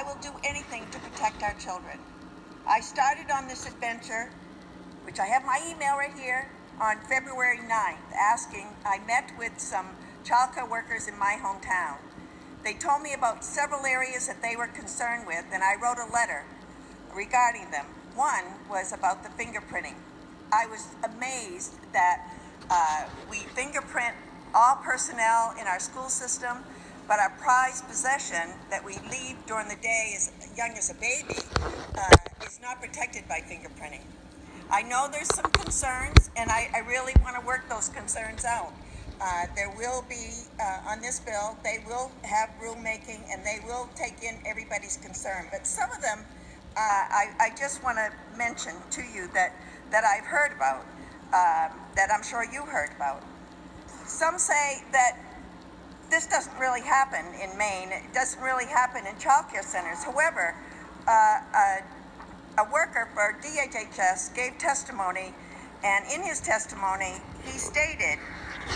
will do anything to protect our children. I started on this adventure, which I have my email right here, on February 9th, I met with some childcare workers in my hometown. They told me about several areas that they were concerned with, and I wrote a letter regarding them. One was about the fingerprinting. I was amazed that we fingerprint all personnel in our school system, but our prized possession that we leave during the day as young as a baby is not protected by fingerprinting. I know there's some concerns, and I really want to work those concerns out. There will be, on this bill, they will have rulemaking, and they will take in everybody's concern. But some of them, I just want to mention to you that I've heard about, that I'm sure you heard about. Some say that this doesn't really happen in Maine. It doesn't really happen in childcare centers. However, a worker for DHHS gave testimony, and in his testimony, he stated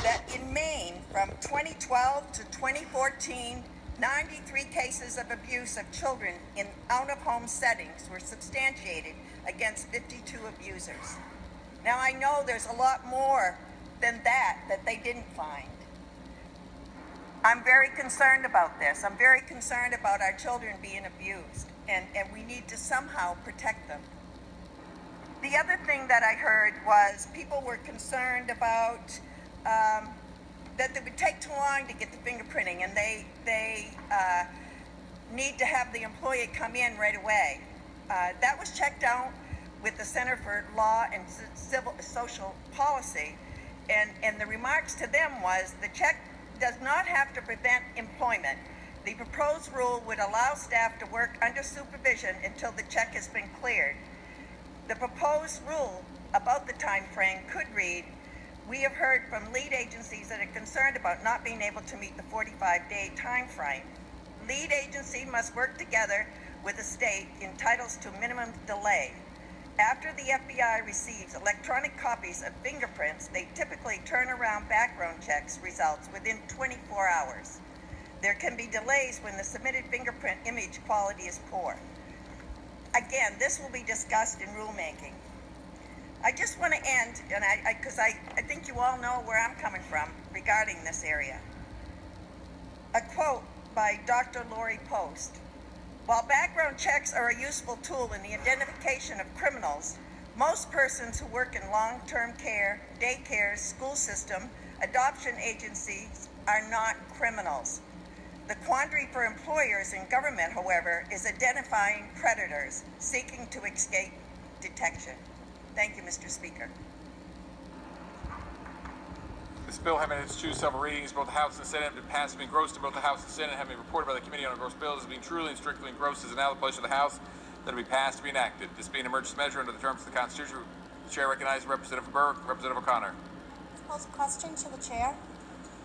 that in Maine, from 2012 to 2014, 93 cases of abuse of children in out-of-home settings were substantiated against 52 abusers. Now, I know there's a lot more than that they didn't find. I'm very concerned about this. I'm very concerned about our children being abused, and we need to somehow protect them. The other thing that I heard was people were concerned about that it would take too long to get the fingerprinting, and they need to have the employee come in right away. That was checked out with the Center for Law and Social Policy, and the remarks to them was the check does not have to prevent employment. The proposed rule would allow staff to work under supervision until the check has been cleared. The proposed rule about the time frame could read, we have heard from lead agencies that are concerned about not being able to meet the 45-day time frame. Lead agency must work together with the state in titles to minimum delay. After the FBI receives electronic copies of fingerprints, they typically turn around background checks results within 24 hours. There can be delays when the submitted fingerprint image quality is poor. Again, this will be discussed in rulemaking. I just want to end, and because I think you all know where I'm coming from regarding this area. A quote by Dr. Lori Post. While background checks are a useful tool in the identification of criminals, most persons who work in long-term care, daycares, school system, adoption agencies are not criminals. The quandary for employers and government, however, is identifying predators seeking to escape detection. Thank you, Mr. Speaker. This bill, having its two several readings, both the House and Senate, have been passed and engrossed in both the House and Senate, having been reported by the Committee on Engrossed Bills as being truly and strictly engrossed, is now the pleasure of the House that it be passed to be enacted. This being an emergency measure under the terms of the Constitution, the Chair recognizes Representative Burke. Representative O'Connor. Pose a question to the Chair.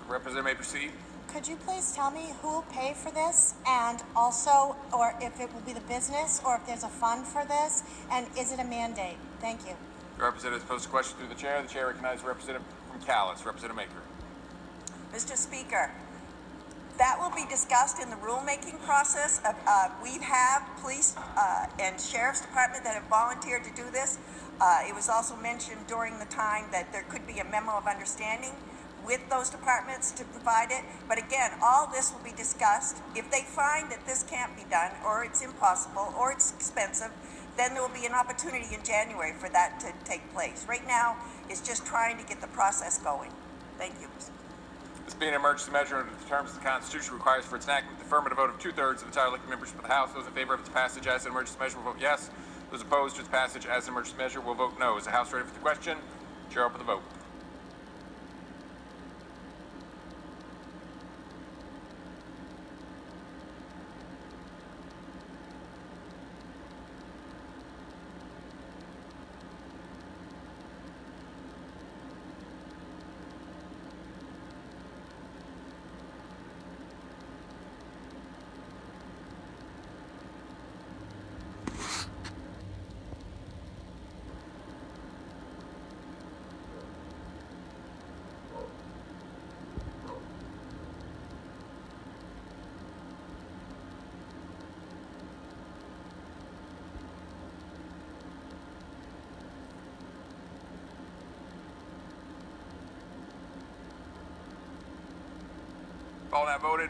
The Representative may proceed. Could you please tell me who will pay for this, and also, or if it will be the business, or if there's a fund for this, and is it a mandate? Thank you. The Representative posed a question through the Chair. The Chair recognizes the Representative from Calais. Representative Maker. Mr. Speaker, that will be discussed in the rulemaking process. We have police and sheriff's department that have volunteered to do this. It was also mentioned during the time that there could be a memo of understanding with those departments to provide it. But again, all this will be discussed. If they find that this can't be done, or it's impossible, or it's expensive, then there will be an opportunity in January for that to take place. Right now, it's just trying to get the process going. Thank you. This being an emergency measure under the terms of the Constitution requires for its enactment the affirmative vote of 2/3 of the entire elected membership of the House. Those in favor of its passage as an emergency measure will vote yes. Those opposed to its passage as an emergency measure will vote no. Is the House ready for the question? Chair, open the vote. All now voted.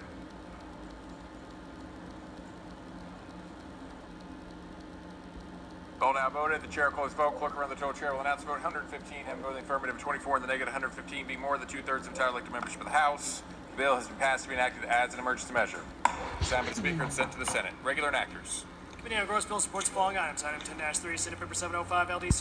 All now voted. The chair will close vote. Clerk around the total chair will announce the vote. 115 having voted in the affirmative, 24 in the negative, 115 being more than 2/3 of the entire elected membership of the House. The bill has been passed to be enacted as an emergency measure. Signed by the Speaker and sent to the Senate. Regular enactors. Committee on Gross Bill supports the following items. Item 10-3, Senate Paper 705, LD